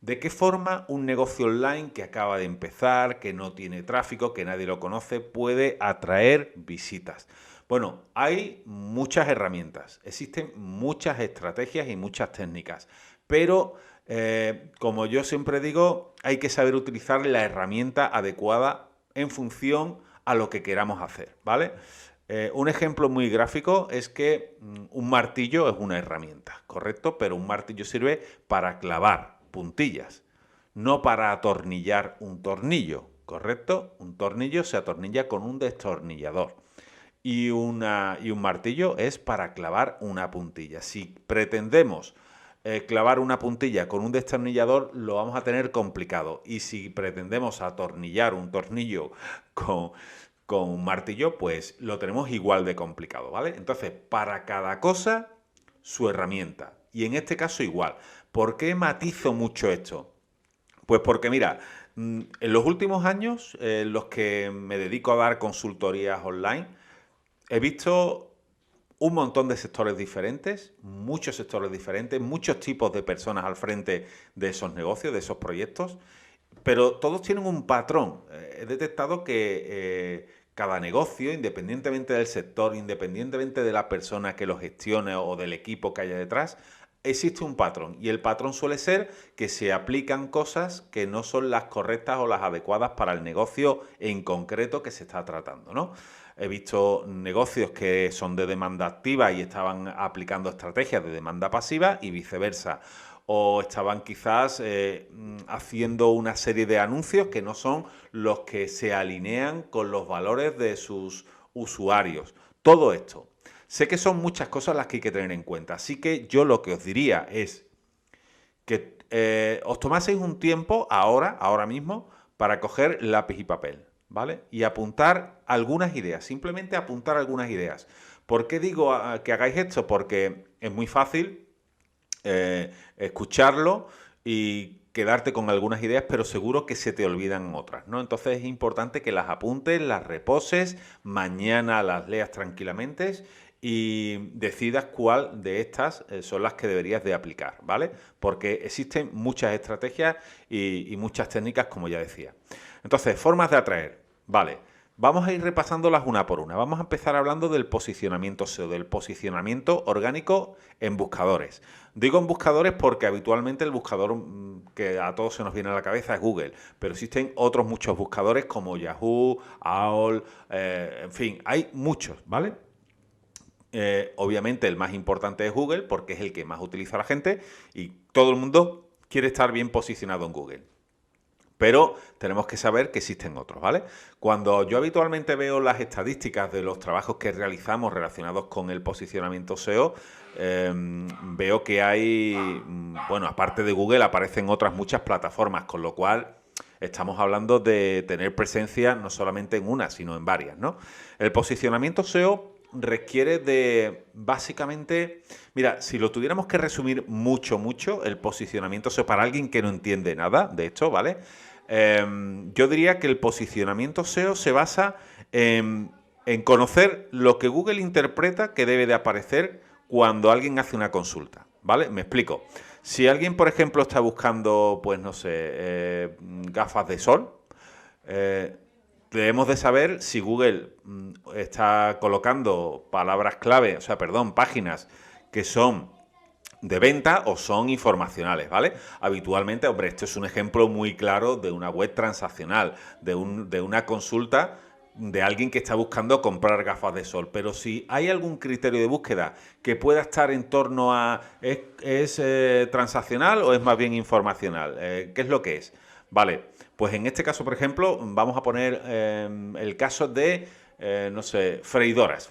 ¿De qué forma un negocio online que acaba de empezar, que no tiene tráfico, que nadie lo conoce, puede atraer visitas? Bueno, hay muchas herramientas, existen muchas estrategias y muchas técnicas, pero como yo siempre digo, hay que saber utilizar la herramienta adecuada en función a lo que queramos hacer, ¿vale? Un ejemplo muy gráfico es que un martillo es una herramienta, ¿correcto? Pero un martillo sirve para clavar puntillas, no para atornillar un tornillo, ¿correcto? Un tornillo se atornilla con un destornillador y un martillo es para clavar una puntilla. Si pretendemos clavar una puntilla con un destornillador, lo vamos a tener complicado. Y si pretendemos atornillar un tornillo con, con un martillo, pues lo tenemos igual de complicado, ¿vale? Entonces, para cada cosa, su herramienta. Y en este caso igual. ¿Por qué matizo mucho esto? Pues porque mira, en los últimos años, en los que me dedico a dar consultorías online, he visto un montón de sectores diferentes, muchos sectores diferentes, muchos tipos de personas al frente de esos negocios, de esos proyectos, pero todos tienen un patrón. He detectado que cada negocio, independientemente del sector, independientemente de la persona que lo gestione o del equipo que haya detrás, existe un patrón. Y el patrón suele ser que se aplican cosas que no son las correctas o las adecuadas para el negocio en concreto que se está tratando, ¿no? He visto negocios que son de demanda activa y estaban aplicando estrategias de demanda pasiva y viceversa. O estaban quizás haciendo una serie de anuncios que no son los que se alinean con los valores de sus usuarios. Todo esto. Sé que son muchas cosas las que hay que tener en cuenta, así que yo lo que os diría es que os tomaseis un tiempo ahora mismo, para coger lápiz y papel, ¿vale? Y apuntar algunas ideas, simplemente apuntar algunas ideas. ¿Por qué digo que hagáis esto? Porque es muy fácil escucharlo y quedarte con algunas ideas, pero seguro que se te olvidan otras, ¿no? Entonces es importante que las apuntes, las reposes, mañana las leas tranquilamente y decidas cuál de estas son las que deberías de aplicar, ¿vale? Porque existen muchas estrategias y muchas técnicas, como ya decía. Entonces, formas de atraer, ¿vale? Vamos a ir repasándolas una por una. Vamos a empezar hablando del posicionamiento SEO, del posicionamiento orgánico en buscadores. Digo en buscadores porque habitualmente el buscador que a todos se nos viene a la cabeza es Google, pero existen otros muchos buscadores como Yahoo, AOL, en fin, hay muchos, ¿vale? Obviamente el más importante es Google porque es el que más utiliza la gente y todo el mundo quiere estar bien posicionado en Google. Pero tenemos que saber que existen otros, ¿vale? Cuando yo habitualmente veo las estadísticas de los trabajos que realizamos relacionados con el posicionamiento SEO, veo que hay, bueno, aparte de Google, aparecen otras muchas plataformas, con lo cual estamos hablando de tener presencia no solamente en una, sino en varias, ¿no? El posicionamiento SEO requiere de, básicamente, mira, si lo tuviéramos que resumir mucho, el posicionamiento SEO para alguien que no entiende nada de esto, ¿vale? Yo diría que el posicionamiento SEO se basa en conocer lo que Google interpreta que debe de aparecer cuando alguien hace una consulta, ¿vale? Me explico. Si alguien, por ejemplo, está buscando, pues no sé, gafas de sol, eh, debemos de saber si Google está colocando palabras clave, o sea, perdón, páginas que son de venta o son informacionales, ¿vale? Habitualmente, hombre, esto es un ejemplo muy claro de una web transaccional, de una consulta de alguien que está buscando comprar gafas de sol. Pero si hay algún criterio de búsqueda que pueda estar en torno a ¿es transaccional o es más bien informacional? ¿Qué es lo que es? Vale, pues en este caso, por ejemplo, vamos a poner el caso de, no sé, freidoras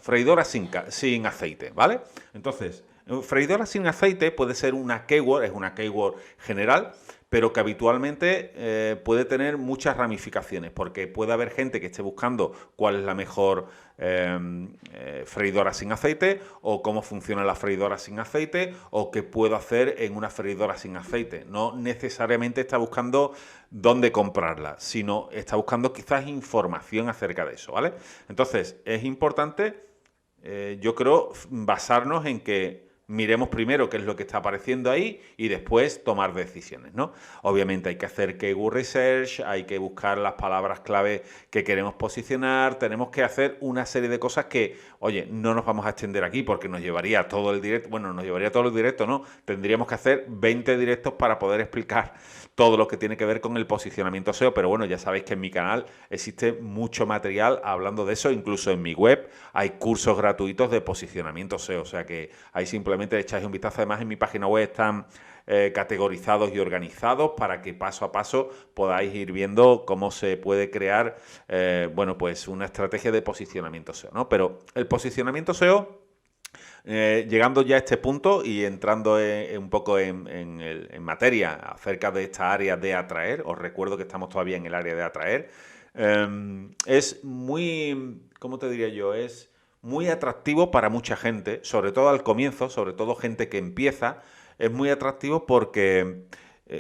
sin aceite, ¿vale? Entonces, freidora sin aceite puede ser una keyword, es una keyword general, pero que habitualmente puede tener muchas ramificaciones, porque puede haber gente que esté buscando cuál es la mejor freidora sin aceite, o cómo funciona la freidora sin aceite, o qué puedo hacer en una freidora sin aceite. No necesariamente está buscando dónde comprarla, sino está buscando quizás información acerca de eso, ¿vale? Entonces, es importante, yo creo, basarnos en que miremos primero qué es lo que está apareciendo ahí y después tomar decisiones, ¿no? Obviamente hay que hacer keyword research, hay que buscar las palabras clave que queremos posicionar, tenemos que hacer una serie de cosas que, oye, no nos vamos a extender aquí porque nos llevaría todo el directo, bueno, nos llevaría todo el directo, ¿no? Tendríamos que hacer 20 directos para poder explicar todo lo que tiene que ver con el posicionamiento SEO, pero bueno, ya sabéis que en mi canal existe mucho material hablando de eso, incluso en mi web hay cursos gratuitos de posicionamiento SEO, o sea que ahí simplemente le echáis un vistazo. Además, en mi página web están categorizados y organizados para que paso a paso podáis ir viendo cómo se puede crear, bueno, pues una estrategia de posicionamiento SEO, ¿no? Pero el posicionamiento SEO, llegando ya a este punto y entrando un poco en materia acerca de esta área de atraer, os recuerdo que estamos todavía en el área de atraer, es muy, ¿cómo te diría yo? Es muy atractivo para mucha gente, sobre todo al comienzo, sobre todo gente que empieza, es muy atractivo porque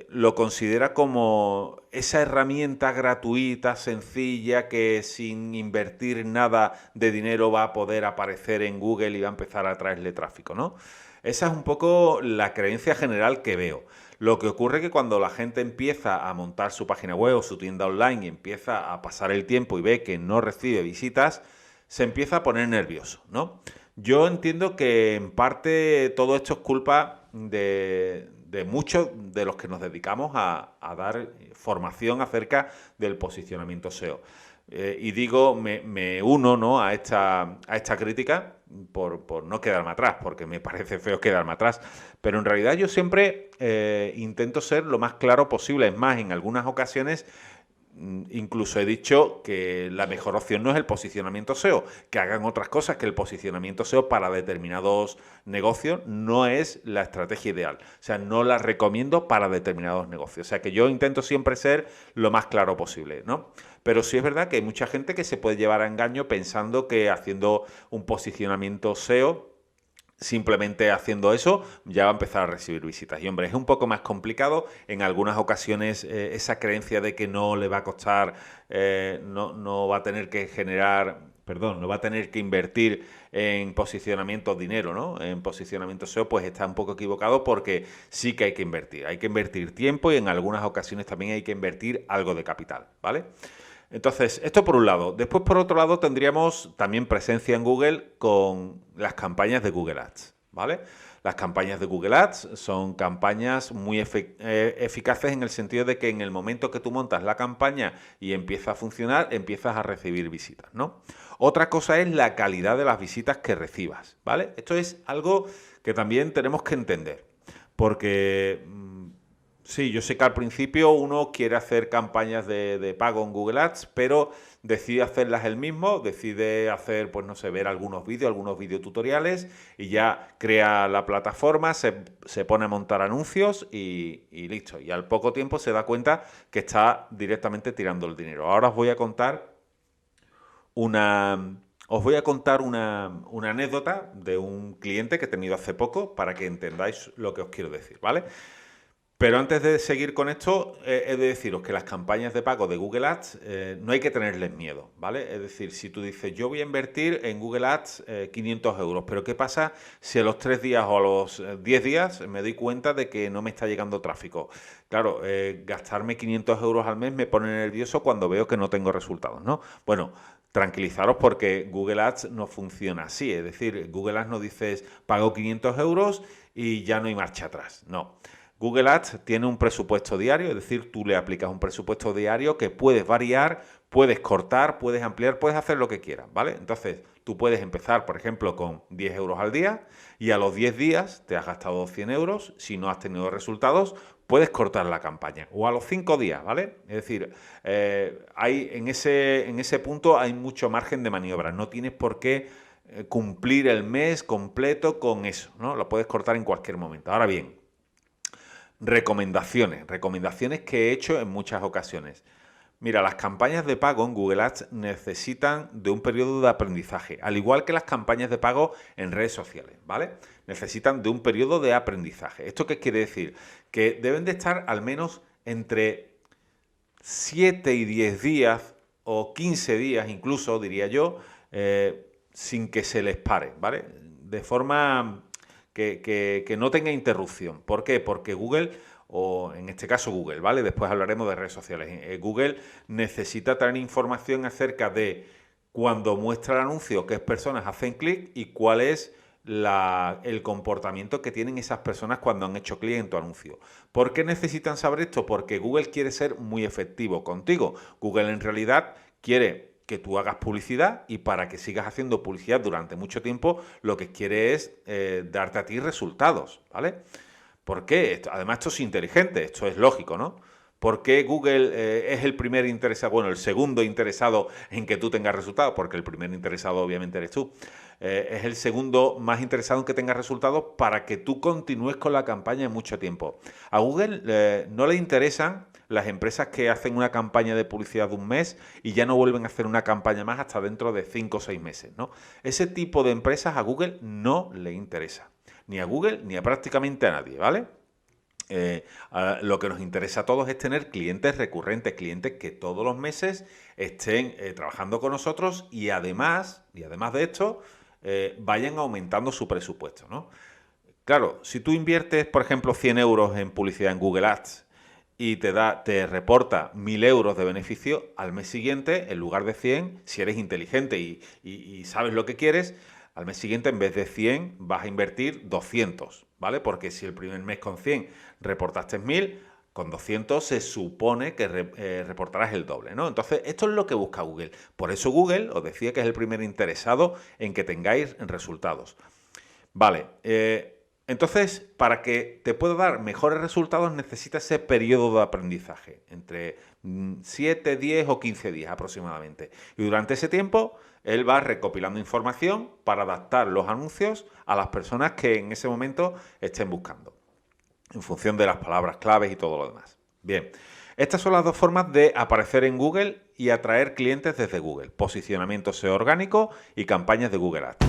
lo considera como esa herramienta gratuita, sencilla, que sin invertir nada de dinero va a poder aparecer en Google y va a empezar a traerle tráfico, ¿no? Esa es un poco la creencia general que veo. Lo que ocurre es que cuando la gente empieza a montar su página web o su tienda online y empieza a pasar el tiempo y ve que no recibe visitas, se empieza a poner nervioso, ¿no? Yo entiendo que en parte todo esto es culpa de muchos de los que nos dedicamos a dar formación acerca del posicionamiento SEO. Y digo, me uno, ¿no?, a esta crítica por no quedarme atrás, porque me parece feo quedarme atrás. Pero en realidad yo siempre intento ser lo más claro posible. Es más, en algunas ocasiones incluso he dicho que la mejor opción no es el posicionamiento SEO, que hagan otras cosas, que el posicionamiento SEO para determinados negocios no es la estrategia ideal. O sea, no la recomiendo para determinados negocios. O sea, que yo intento siempre ser lo más claro posible, ¿no? Pero sí es verdad que hay mucha gente que se puede llevar a engaño pensando que haciendo un posicionamiento SEO, simplemente haciendo eso ya va a empezar a recibir visitas. Y hombre, es un poco más complicado. En algunas ocasiones esa creencia de que no le va a costar, no va a tener que generar, perdón, no va a tener que invertir en posicionamiento dinero, ¿no? En posicionamiento SEO, pues está un poco equivocado porque sí que hay que invertir. Hay que invertir tiempo y en algunas ocasiones también hay que invertir algo de capital, ¿vale? Entonces, esto por un lado. Después, por otro lado, tendríamos también presencia en Google con las campañas de Google Ads, ¿vale? Las campañas de Google Ads son campañas muy eficaces en el sentido de que en el momento que tú montas la campaña y empieza a funcionar, empiezas a recibir visitas, ¿no? Otra cosa es la calidad de las visitas que recibas, ¿vale? Esto es algo que también tenemos que entender, porque sí, yo sé que al principio uno quiere hacer campañas de pago en Google Ads, pero decide hacerlas él mismo, decide hacer, pues no sé, ver algunos videotutoriales y ya crea la plataforma, se pone a montar anuncios y listo. Y al poco tiempo se da cuenta que está directamente tirando el dinero. Ahora una, os voy a contar una anécdota de un cliente que he tenido hace poco para que entendáis lo que os quiero decir, ¿vale? Pero antes de seguir con esto, he de deciros que las campañas de pago de Google Ads no hay que tenerles miedo, ¿vale? Es decir, si tú dices, yo voy a invertir en Google Ads 500 euros, pero ¿qué pasa si a los 3 días o a los 10 días me doy cuenta de que no me está llegando tráfico? Claro, gastarme 500 euros al mes me pone nervioso cuando veo que no tengo resultados, ¿no? Bueno, tranquilizaros porque Google Ads no funciona así, es decir, Google Ads no dices, pago 500 euros y ya no hay marcha atrás, no. Google Ads tiene un presupuesto diario, es decir, tú le aplicas un presupuesto diario que puedes variar, puedes cortar, puedes ampliar, puedes hacer lo que quieras, ¿vale? Entonces, tú puedes empezar, por ejemplo, con 10 euros al día y a los 10 días te has gastado 100 euros. Si no has tenido resultados, puedes cortar la campaña. O a los 5 días, ¿vale? Es decir, en ese punto hay mucho margen de maniobra. No tienes por qué cumplir el mes completo con eso, ¿no? Lo puedes cortar en cualquier momento. Ahora bien, recomendaciones que he hecho en muchas ocasiones. Mira, las campañas de pago en Google Ads necesitan de un periodo de aprendizaje, al igual que las campañas de pago en redes sociales, ¿vale? Necesitan de un periodo de aprendizaje. ¿Esto qué quiere decir? Que deben de estar al menos entre 7 y 10 días o 15 días incluso, diría yo, sin que se les pare, ¿vale? De forma que no tenga interrupción. ¿Por qué? Porque Google, o en este caso Google, ¿vale? Después hablaremos de redes sociales. Google necesita tener información acerca de cuando muestra el anuncio, qué personas hacen clic y cuál es el comportamiento que tienen esas personas cuando han hecho clic en tu anuncio. ¿Por qué necesitan saber esto? Porque Google quiere ser muy efectivo contigo. Google en realidad quiere que tú hagas publicidad y para que sigas haciendo publicidad durante mucho tiempo, lo que quiere es darte a ti resultados, ¿vale? ¿Por qué? Además, esto es inteligente, esto es lógico, ¿no? ¿Por qué Google es el primer interesado, bueno, el segundo interesado en que tú tengas resultados? Porque el primer interesado obviamente eres tú. Es el segundo más interesado en que tengas resultados para que tú continúes con la campaña mucho tiempo. A Google no le interesan las empresas que hacen una campaña de publicidad de un mes y ya no vuelven a hacer una campaña más hasta dentro de 5 o 6 meses, ¿no? Ese tipo de empresas a Google no le interesa. Ni a Google ni a prácticamente a nadie, ¿vale? Lo que nos interesa a todos es tener clientes recurrentes, clientes que todos los meses estén trabajando con nosotros y además de esto, vayan aumentando su presupuesto, ¿no? Claro, si tú inviertes, por ejemplo, 100 euros en publicidad en Google Ads y te reporta 1.000 euros de beneficio, al mes siguiente, en lugar de 100, si eres inteligente y sabes lo que quieres, al mes siguiente, en vez de 100, vas a invertir 200, ¿vale? Porque si el primer mes con 100 reportaste 1.000, con 200 se supone que reportarás el doble, ¿no? Entonces, esto es lo que busca Google. Por eso Google os decía que es el primer interesado en que tengáis resultados. Vale, entonces, para que te pueda dar mejores resultados necesitas ese periodo de aprendizaje, entre 7, 10 o 15 días aproximadamente. Y durante ese tiempo, él va recopilando información para adaptar los anuncios a las personas que en ese momento estén buscando, en función de las palabras claves y todo lo demás. Bien, estas son las dos formas de aparecer en Google y atraer clientes desde Google: posicionamiento SEO orgánico y campañas de Google Ads.